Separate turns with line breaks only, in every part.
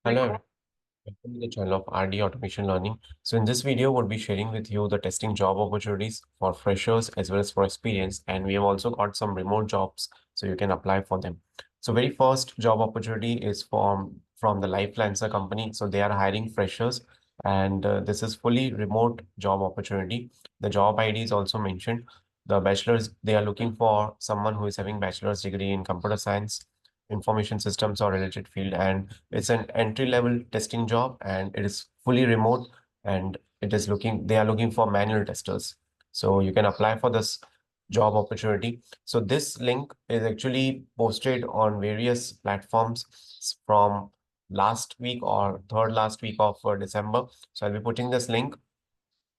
Hello, everyone. Welcome to the channel of RD Automation Learning. So in this video, we'll be sharing with you the testing job opportunities for freshers as well as for experience. And we have also got some remote jobs, so you can apply for them. So very first job opportunity is from the Lifelancer company. So they are hiring freshers, and this is fully remote job opportunity. The job ID is also mentioned. The bachelor's, they are looking for someone who is having bachelor's degree in computer science, information systems or related field, and it's an entry-level testing job, and it is fully remote, and they are looking for manual testers. So you can apply for this job opportunity. So this link is actually posted on various platforms from last week or third last week of December. So I'll be putting this link,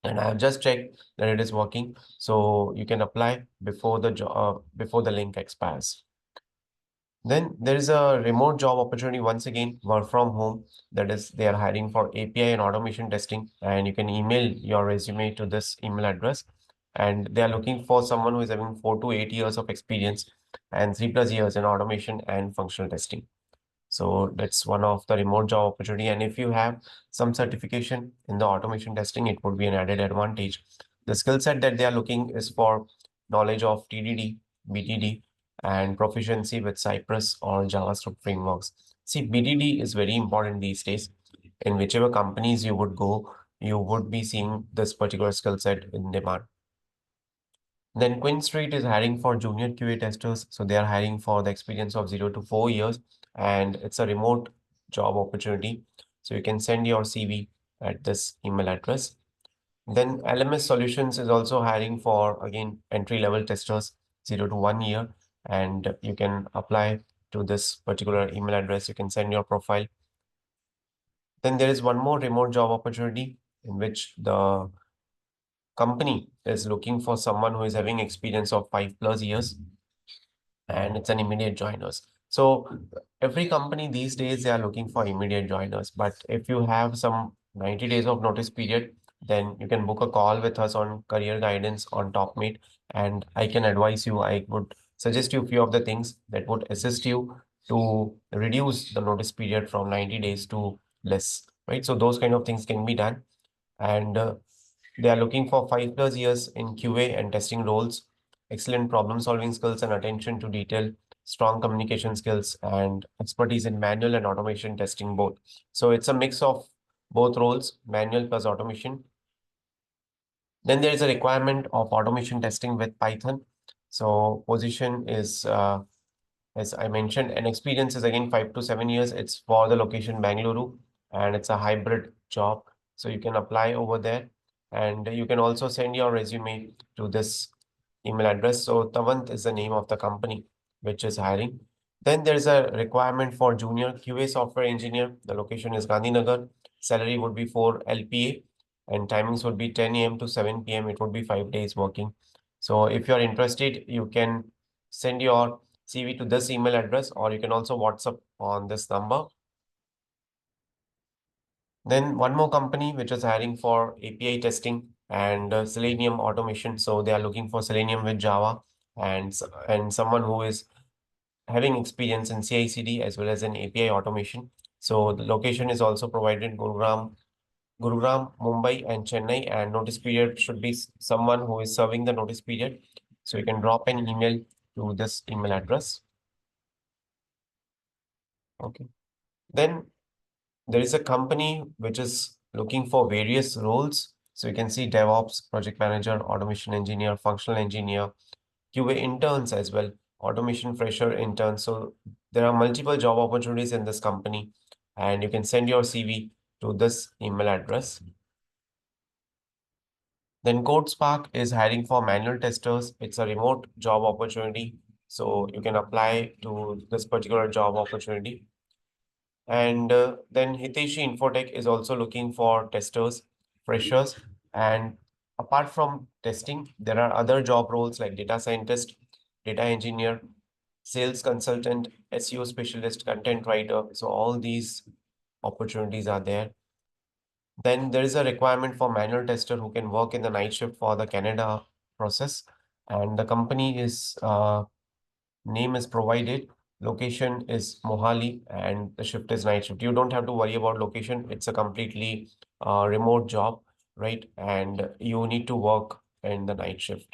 and I have just checked that it is working. So you can apply before the link expires. Then there is a remote job opportunity, once again, work from home. That is, they are hiring for API and automation testing, and you can email your resume to this email address. And they are looking for someone who is having 4 to 8 years of experience and 3+ years in automation and functional testing. So that's one of the remote job opportunity. And if you have some certification in the automation testing, it would be an added advantage. The skill set that they are looking is for knowledge of TDD, BTD, and proficiency with Cypress or JavaScript frameworks. See, BTD is very important these days. In whichever companies you would go, you would be seeing this particular skill set in demand. Then Queen Street is hiring for junior QA testers. So they are hiring for the experience of 0 to 4 years, and it's a remote job opportunity. So you can send your CV at this email address. Then LMS Solutions is also hiring for, again, entry-level testers, 0 to 1 year, and you can apply to this particular email address. You can send your profile. Then there is one more remote job opportunity in which the company is looking for someone who is having experience of 5+ years, and it's an immediate joiners. So every company these days, they are looking for immediate joiners. But if you have some 90 days of notice period, then you can book a call with us on career guidance on TopMate, and I can advise you. I would suggest you a few of the things that would assist you to reduce the notice period from 90 days to less, right? So those kind of things can be done. And they are looking for 5+ years in QA and testing roles, excellent problem-solving skills and attention to detail, strong communication skills, and expertise in manual and automation testing both. So it's a mix of both roles, manual plus automation. Then there is a requirement of automation testing with Python. So position is, as I mentioned, and experience is again 5 to 7 years. It's for the location Bangalore, and it's a hybrid job. So you can apply over there, and you can also send your resume to this email address. So Tavant is the name of the company which is hiring. Then there's a requirement for junior QA software engineer. The location is Gandhinagar. Salary would be 4 LPA, and timings would be 10 a.m. to 7 p.m. It would be 5 days working. So if you're interested, you can send your CV to this email address, or you can also WhatsApp on this number. Then one more company which is hiring for API testing and Selenium automation. So they are looking for Selenium with Java, and someone who is having experience in CI/CD as well as in API automation. So the location is also provided: Gurugram, Mumbai, and Chennai. And notice period should be someone who is serving the notice period. So you can drop an email to this email address. Okay. Then there is a company which is looking for various roles. So you can see DevOps, project manager, automation engineer, functional engineer, QA interns as well, automation fresher interns. So there are multiple job opportunities in this company, and you can send your CV to this email address. Then CodeSpark is hiring for manual testers. It's a remote job opportunity, so you can apply to this particular job opportunity. And then Hiteshi Infotech is also looking for testers, freshers. And apart from testing, there are other job roles like data scientist, data engineer, sales consultant, SEO specialist, content writer. So all these opportunities are there. Then there is a requirement for manual tester who can work in the night shift for the Canada process. And the company is name is provided. Location is Mohali and the shift is night shift. You don't have to worry about location. It's a completely remote job, right? And you need to work in the night shift.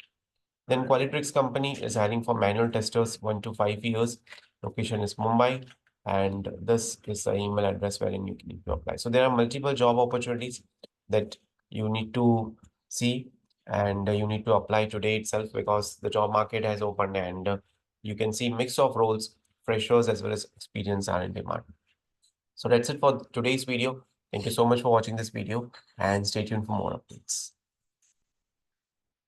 Then Qualitrix company is hiring for manual testers 1 to 5 years. Location is Mumbai. And this is the email address wherein you need to apply. So there are multiple job opportunities that you need to see and you need to apply today itself because the job market has opened and you can see mix of roles, freshers as well as experience are in demand. So that's it for today's video. Thank you so much for watching this video and stay tuned for more updates.